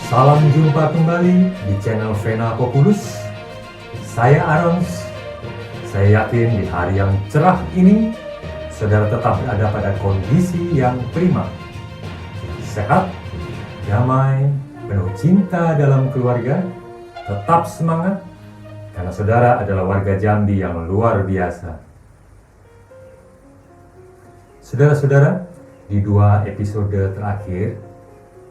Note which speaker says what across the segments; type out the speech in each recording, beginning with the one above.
Speaker 1: Salam jumpa kembali di channel Vena Populus. Saya Arons. Saya yakin di hari yang cerah ini, saudara tetap berada pada kondisi yang prima. Sehat, damai, penuh cinta dalam keluarga, tetap semangat, karena saudara adalah warga Jambi yang luar biasa. Saudara-saudara, di 2 episode terakhir,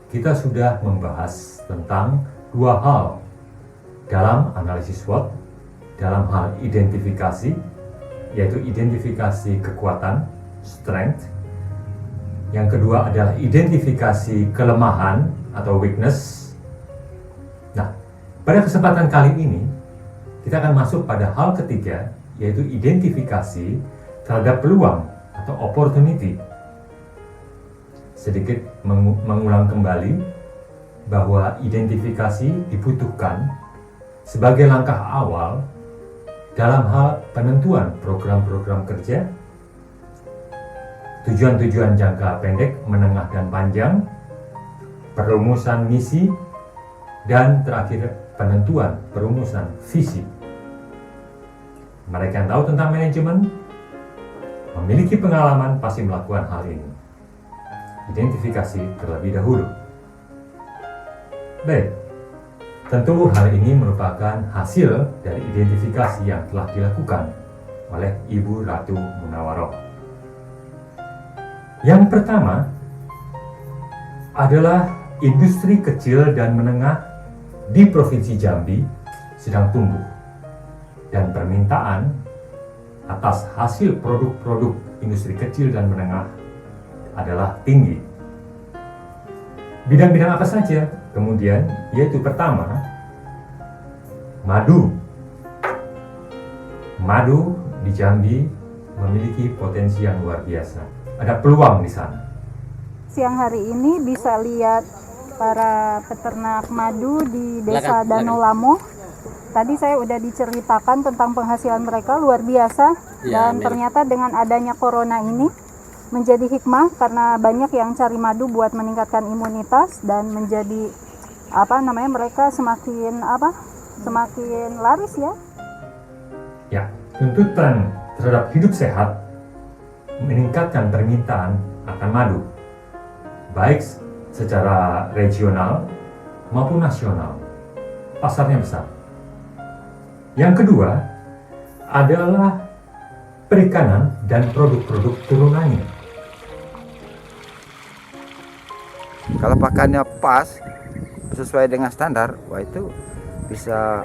Speaker 1: kita sudah membahas tentang 2 hal dalam analisis SWOT, dalam hal identifikasi, yaitu identifikasi kekuatan, strength. Yang kedua adalah identifikasi kelemahan atau weakness. Nah, pada kesempatan kali ini, kita akan masuk pada hal ketiga, yaitu identifikasi terhadap peluang atau opportunity. Sedikit mengulang kembali bahwa identifikasi dibutuhkan sebagai langkah awal dalam hal penentuan program-program kerja, tujuan-tujuan jangka pendek, menengah, dan panjang, perumusan misi, dan terakhir penentuan perumusan visi. Mereka yang tahu tentang manajemen, memiliki pengalaman, pasti melakukan hal ini. Identifikasi terlebih dahulu. Baik, tentu hal ini merupakan hasil dari identifikasi yang telah dilakukan oleh Ibu Ratu Munawaroh. Yang pertama adalah industri kecil dan menengah di Provinsi Jambi sedang tumbuh, dan permintaan atas hasil produk-produk industri kecil dan menengah adalah tinggi. Bidang-bidang apa saja? Kemudian, yaitu pertama, madu. Madu di Jambi memiliki potensi yang luar biasa. Ada peluang di sana.
Speaker 2: Siang hari ini bisa lihat para peternak madu di Desa Danau Lamo. Tadi saya udah diceritakan tentang penghasilan mereka luar biasa, dan ternyata dengan adanya corona ini menjadi hikmah karena banyak yang cari madu buat meningkatkan imunitas dan menjadi mereka semakin laris ya.
Speaker 1: Ya, tuntutan terhadap hidup sehat meningkatkan permintaan akan madu, baik secara regional maupun nasional. Pasarnya besar. Yang kedua adalah perikanan dan produk-produk turunannya.
Speaker 3: Kalau pakannya pas, sesuai dengan standar, wah itu bisa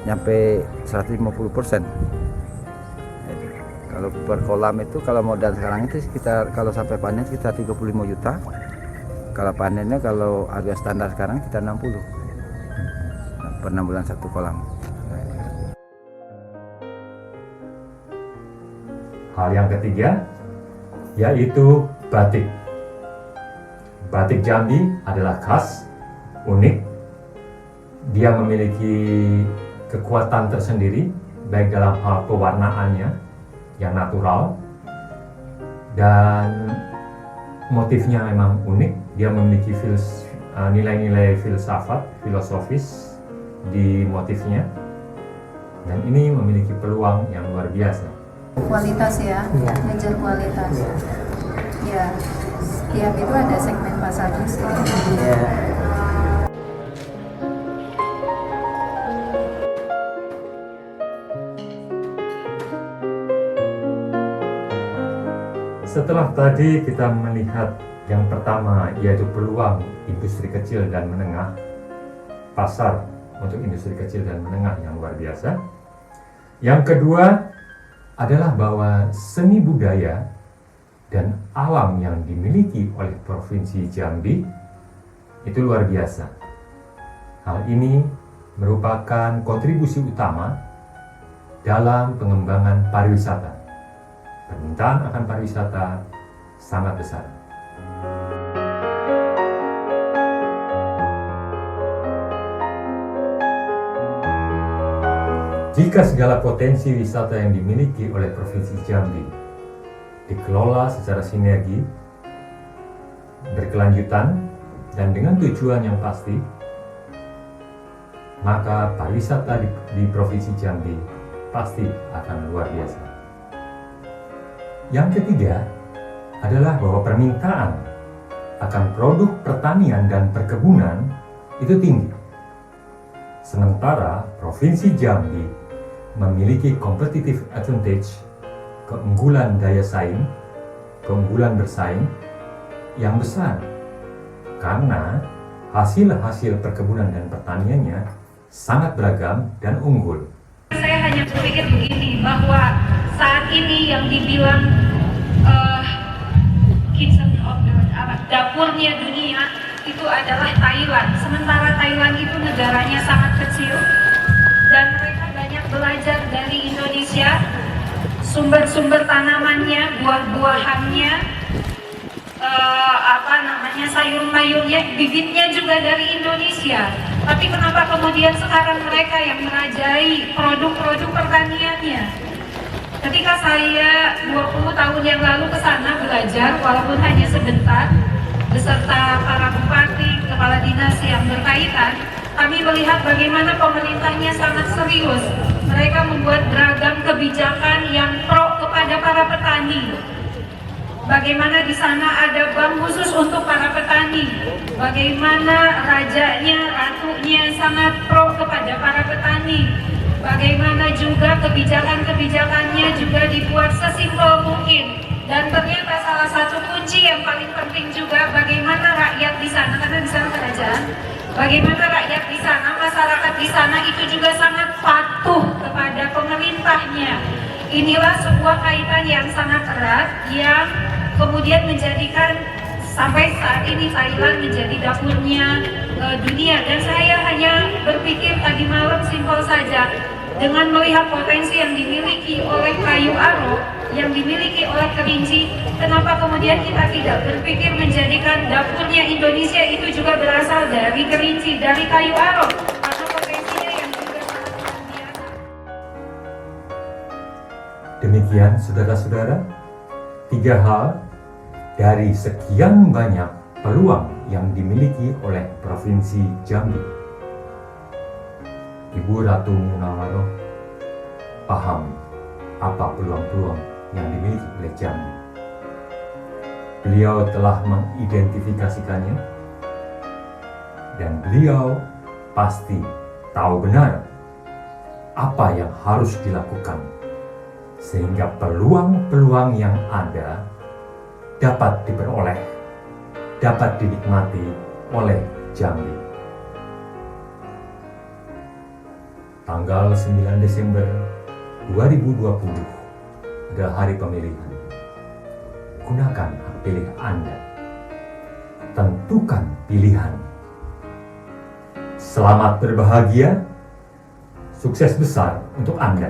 Speaker 3: nyampe 150%. Kalau per kolam itu, kalau modal sekarang itu sekitar, kalau sampai panen sekitar 35 juta. Kalau panennya, kalau harga standar sekarang kita 60 per 6 bulan 1 kolam.
Speaker 1: Hal yang ketiga yaitu batik. Batik Jambi adalah khas, unik. Dia memiliki kekuatan tersendiri, baik dalam hal pewarnaannya yang natural, dan motifnya memang unik. Dia memiliki nilai-nilai filosofis di motifnya, dan ini memiliki peluang yang luar biasa.
Speaker 4: Kualitas ya, ngejar kualitas. Ya, setiap itu ada segmen pasarnya sendiri.
Speaker 1: Setelah tadi kita melihat yang pertama, yaitu peluang industri kecil dan menengah, pasar untuk industri kecil dan menengah yang luar biasa. Yang kedua adalah bahwa seni budaya dan alam yang dimiliki oleh Provinsi Jambi itu luar biasa. Hal ini merupakan kontribusi utama dalam pengembangan pariwisata. Permintaan akan pariwisata sangat besar. Jika segala potensi wisata yang dimiliki oleh Provinsi Jambi dikelola secara sinergi, berkelanjutan, dan dengan tujuan yang pasti, maka pariwisata di Provinsi Jambi pasti akan luar biasa. Yang ketiga adalah bahwa permintaan akan produk pertanian dan perkebunan itu tinggi. Sementara Provinsi Jambi memiliki competitive advantage, keunggulan daya saing, keunggulan bersaing yang besar karena hasil-hasil perkebunan dan pertaniannya sangat beragam dan unggul.
Speaker 5: Saya hanya berpikir begini, bahwa saat ini yang dibilang kitchen of the dapurnya dunia itu adalah Thailand. Sementara Thailand itu negaranya sangat kecil dan mereka banyak belajar dari Indonesia, sumber-sumber tanamannya, buah-buahannya, sayur-mayurnya, bibitnya juga dari Indonesia. Tapi kenapa kemudian sekarang mereka yang merajai produk-produk pertaniannya? Ketika saya 20 tahun yang lalu ke sana belajar, walaupun hanya sebentar, beserta para bupati, kepala dinas yang berkaitan, kami melihat bagaimana pemerintahnya sangat serius. Mereka membuat beragam kebijakan yang pro kepada para petani. Bagaimana di sana ada bank khusus untuk para petani. Bagaimana rajanya, ratunya sangat pro kepada para petani. Bagaimana juga kebijakan-kebijakannya juga dibuat sesimpel mungkin. Dan ternyata salah satu kunci yang paling penting juga bagaimana rakyat di sana, karena di sana kerajaan, bagaimana rakyat di sana, masyarakat di sana itu juga sangat patuh kepada pemerintahnya. Inilah sebuah kaitan yang sangat erat yang kemudian menjadikan sampai saat ini Thailand menjadi dapurnya dunia. Dan saya hanya berpikir tadi malam simpel saja, dengan melihat potensi yang dimiliki oleh kayu aro, yang dimiliki oleh Kerinci, kenapa kemudian kita tidak berpikir menjadikan dapurnya Indonesia itu juga berasal dari Kerinci, dari kayu aro, karena potensinya yang juga sangat luar biasa.
Speaker 1: Demikian saudara-saudara, 3 hal dari sekian banyak peluang yang dimiliki oleh Provinsi Jambi. Ibu Ratu Munawaroh paham apa peluang-peluang yang dimiliki oleh Jambi. Beliau telah mengidentifikasikannya dan beliau pasti tahu benar apa yang harus dilakukan sehingga peluang-peluang yang ada dapat diperoleh, dapat dinikmati oleh Jambi. Tanggal 9 Desember 2020 adalah hari pemilihan. Gunakan hak pilih Anda. Tentukan pilihan. Selamat berbahagia. Sukses besar untuk Anda.